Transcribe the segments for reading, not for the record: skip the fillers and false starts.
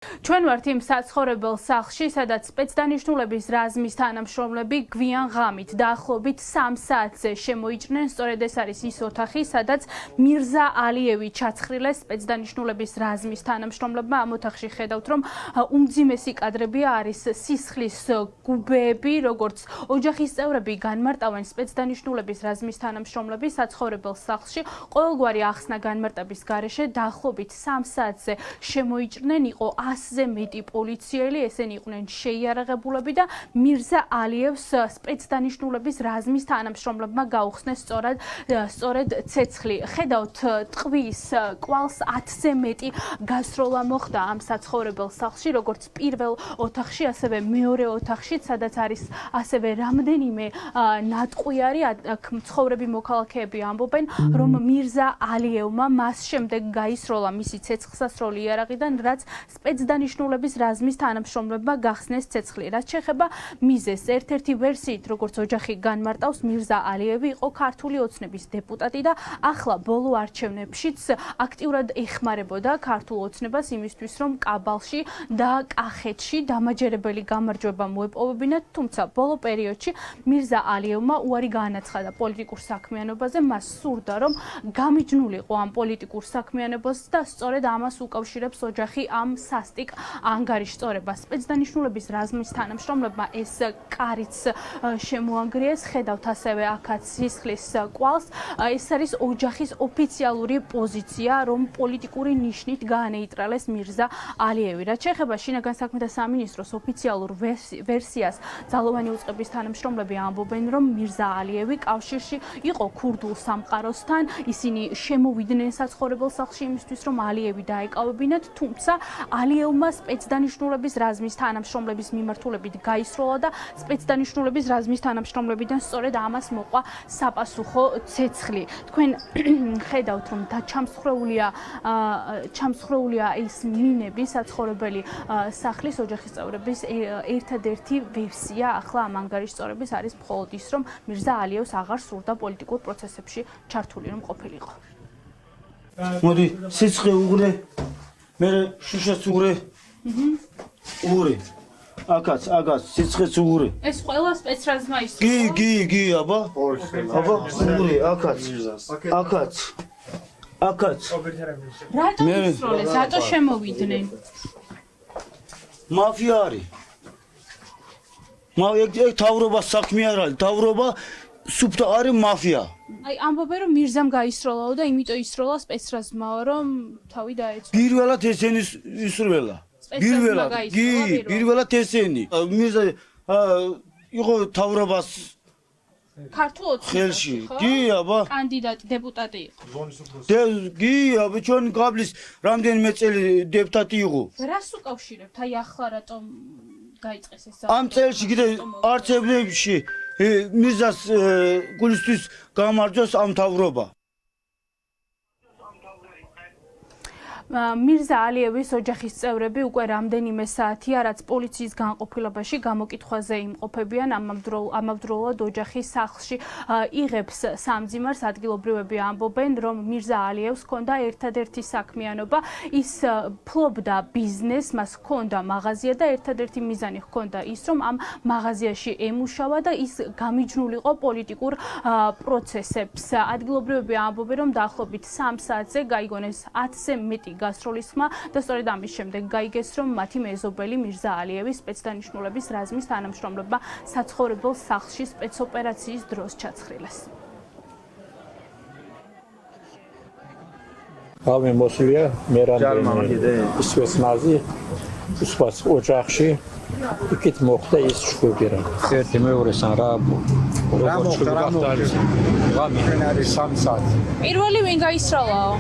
ჩვენ ვართ იმ საცხოვრებელ სახლში, სადაც სპეცდანიშნულების რაზმის თანამშრომლები გვიან ღამით დაახლოებით 3 საათზე შემოიჭრნენ. სწორედ ეს არის ის ოთახი, სადაც მირზა ალიევი ჩაცხრილეს სპეცდანიშნულების რაზმის თანამშრომლებმა. ამ ოთახში ხედავთ, რომ უმძიმესი კადრებია, არის სისხლის გუბეები, როგორც ოჯახის წევრები განმარტავენ სპეცდანიშნულების რაზმის თანამშრომლები საცხოვრებელ სახლში ყოველგვარი ახსნა განმარტების გარეშე დაახლოებით 3 საათზე შემოიჭრნენ. იყო 100-ზე მეტი პოლიციელი, ესენი იყვნენ შეიარაღებულები და მირზა ალიევს სპეცდანიშნულების რაზმის თანამშრომლებმა გაუხსნეს სწორედ ცეცხლი. ხედავთ, ტყვის კვალს 10-ზე მეტი გასროლა მოხდა ამ საცხოვრებელ სახლში, როგორც პირველ ოთახში, ასევე მეორე ოთახში, სადაც არის ასევე რამდენიმე ნატყვიარი. მცხოვრები მოქალაქეები ამბობენ, რომ მირზა ალიევმა მას შემდეგ გაისროლა მისი ცეცხლსასროლი იარაღიდან, რაც სპეცდანიშნულების რაზმის თანამშრომლებმა გახსნეს ცეცხლი. რაც შეეხება მიზეზს, ერთ-ერთი ვერსიით, როგორც ოჯახი განმარტავს, მირზა ალიევი იყო ქართული ოცნების დეპუტატი და ახლა ბოლო არჩევნებშიც აქტიურად ეხმარებოდა ქართულ ოცნებას იმისთვის, რომ კაბალში და კახეთში დამაჯერებელი გამარჯვება მოეპოვებინათ, თუმცა ბოლო პერიოდში მირზა ალიევმა უარი გაანაცხადა პოლიტიკურ საქმიანობაზე. მას სურდა, რომ გამიჯნულიყო ამ პოლიტიკურ საქმიანობას და სწორედ ამას უკავშირებს ოჯახი ამ სასტიკ ანგარიშწორებას. სპეცდანიშნულების რაზმის თანამშრომლებმა ეს კარიც შემოანგრიეს. ხედავთ ასევე აქაც სისხლის კვალს. ეს არის ოჯახის ოფიციალური პოზიცია, რომ პოლიტიკური ნიშნით გაანეიტრალეს მირზა ალიევი. რაც შეეხება შინაგან საქმეთა სამინისტროს ოფიციალურ ვერსიას, ძალოვანი უწყების თანამშრომლები ამბობენ, რომ მირზა ალიევი კავშირში იყო ქურდულ სამყაროსთან. ისინი შემოვიდნენ საცხოვრებელ სახლში იმისთვის, რომ ალიევი დაეკავებინათ, თუმცა ალიევმა სპეცდანიშნულების რაზმის თანამშრომლების მიმართულებით გაისროლა და სპეცდანიშნულების რაზმის თანამშრომლებიდან სწორედ ამას მოყვა საპასუხო ცეცხლი. თქვენ ხედავთ, რომ ჩამსხვრეულია ის მინები საცხოვრებელი სახლის ოჯახის წევრების ერთადერთი ვერსია ახლა ამ ანგარიშწორების არის მხოლოდ ის, რომ მირზა ალიევს აღარ სურდა პოლიტიკურ პროცესებში ჩართული რომ ყოფილიყო. მოდი, სიცხე უღრე. მე შუშას უღრე. უღრე. აკაც, სიცხეს უღრე. ეს ყველა სპეცრაზმა ის. კი, აბა. აბა, უღრე, აკაც. რატო ისროლეს? რატო შემოვიდნენ? მაფია არის. ეგ თავრობა საქმე არ არის, თავრობა სუფთა არის მაფია. აი ამბობენ რომ მირზამ გაისროლაო და იმიტომ ისროლა სპეცრაზმაო რომ თავი დაეცვა. პირველად ესენი ისროლა. პირველად ესენი. მირზა იყო თავრობას ქართულ ხელში. კი, აბა. კანდიდატი, დეპუტატი იყო. კი, აბა, ჩვენ გაბლის რამდენიმე წელი დეპუტატი იყო. რას უკავშირებთ? აი ახლა რატომ გაიწყეს ეს? ამ წელში კიდე არჩევნებში მიზას გულისთვის გამარჯვეს ამ თავრობა. მირზა ალიევის ოჯახის წევრები უკვე რამდენიმე საათია, რაც პოლიციის განყოფილებაში გამოკითხვაზე იმყოფებიან. ამავდროულად ოჯახის სახლში იღებს სამძიმარს. ადგილობრივები ამბობენ, რომ მირზა ალიევს ჰქონდა ერთადერთი საქმიანობა. ის ფლობდა ბიზნესს, მას ჰქონდა მაღაზია და ერთადერთი მიზანი ჰქონდა ის, რომ ამ მაღაზიაში ემუშავა და ის გამიჯნულიყო პოლიტიკურ პროცესებს. ადგილობრივები ამბობენ, რომ დაახლოებით 3 საათზე გაიგონეს 10-ზე მეტი გასროლის ხმა და სწორედ ამის შემდეგ გაიგეს, რომ მათი მეზობელი მირზა ალიევის სპეცდანიშნულების რაზმის თანამშრომლებმა საცხოვრებელ სახლში სპეცოპერაციის დროს ჩაცხრილეს. Avem mosulia, meram spецназი, უსვას ოჯახში იქით მოხდა ის შუქერა. ერთი მეორესთან რა არის 3 საათი. პირველი ვინ გაისროლაო?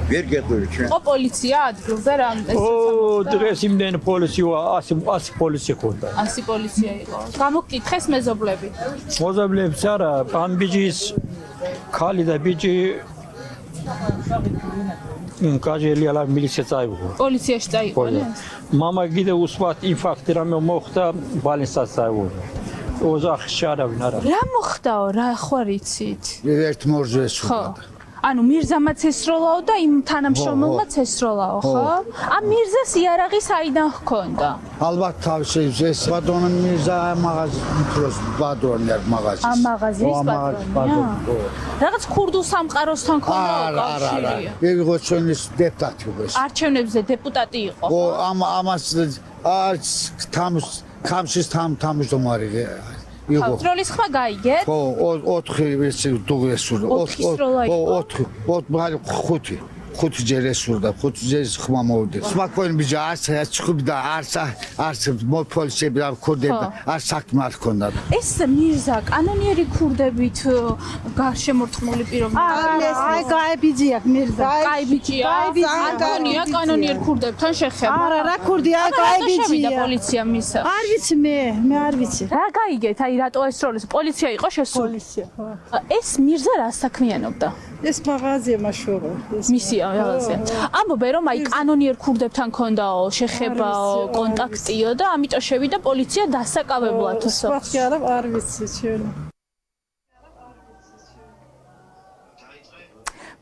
ვერ გეტყვი ჩვენ. ო პოლიცია ადგილზე რა? დღეს იმდენი პოლიცია 100 პოლიცია ხონდა. 100 პოლიცია იყო. გამოგკითხეს მეზობლები. მეზობლებს არა, ამ ბიჯის ხალი და ბიჯი კაჟელი ალა მილიცია წაიღო. პოლიციაში წაიყვანეს? მამა კიდე უსვათ იმ ფაქტი რამე მოხდა ბალენსაც წაიღო. ოჯახში არავინ არა. რა მოხდაო? რა ხარ იცით? ერთ მორჟეს ხო. ანუ მირზამაც ესროლაო და იმ თანამშრომელმაც ესროლაო, ხო? ამ მირზას იარაღი საიდან ჰქონდა? ალბათ თავში ეს ბადონი მირზა მაღაზი უფროს ბადონი არ მაღაზი. ამ მაღაზიის ბადონია? რაღაც ქურდულ სამყაროსთან ქონდა კავშირი. ვიღო ჩვენის დეპუტატი უკვე. არჩევნებზე დეპუტატი იყო. ო ამას არც თამშის თავმჯდომარე იყო. კონტროლის ხმა გაიგეთ? ხო 4 ეს დუღესურდა 4 5 ჯერ ესურდა 5 ჯერ ხმა მოვიდა სმაკოინ ბიჭა არც ხუბდა არც პოლიციები არ ქურდები არც საქმე არ ქონდა ეს მირზა კანონიერი ქურდებით გარშემორტყმული პიროვნებაა აი გაიბიძია მირზა გაიბიძია აკონია კანონიერ ქურდებთან შეხება რა ქურდია გაიბიძია პოლიცია მისა არ ვიცი მე არ ვიცი რა გაიგეთ აი რატო ესროლეს პოლიცია იყო შესული პოლიცია ეს მირზა რა საქმიანობდა ეს მაღაზია მაშოღა მისია რაღაცა ამბობენ რომ აი კანონიერ ქურდებთან ქონდაო შეხებაო კონტაქტიო და ამიტომ შევიდა პოლიცია დასაკავებლათოსო არ ვიცი ჩვენ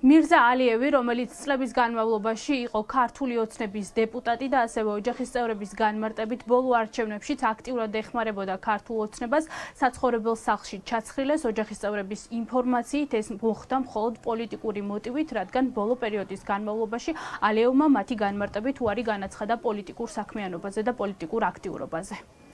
მირზა ალიევი, რომელიც წლების განმავლობაში იყო ქართული ოცნების დეპუტატი და ასევე ოჯახის წევრების განმარტებით ბოლო არჩევნებშიც აქტიურად ეხმარებოდა ქართულ ოცნებას, საცხოვრებელ სახლში ჩაცხრილეს ოჯახის წევრების ინფორმაციით ეს მოხდა მხოლოდ პოლიტიკური მოტივით, რადგან ბოლო პერიოდის განმავლობაში ალიევმა მათი განმარტებით უარი განაცხადა პოლიტიკურ საქმიანობაზე და პოლიტიკურ აქტიურობაზე.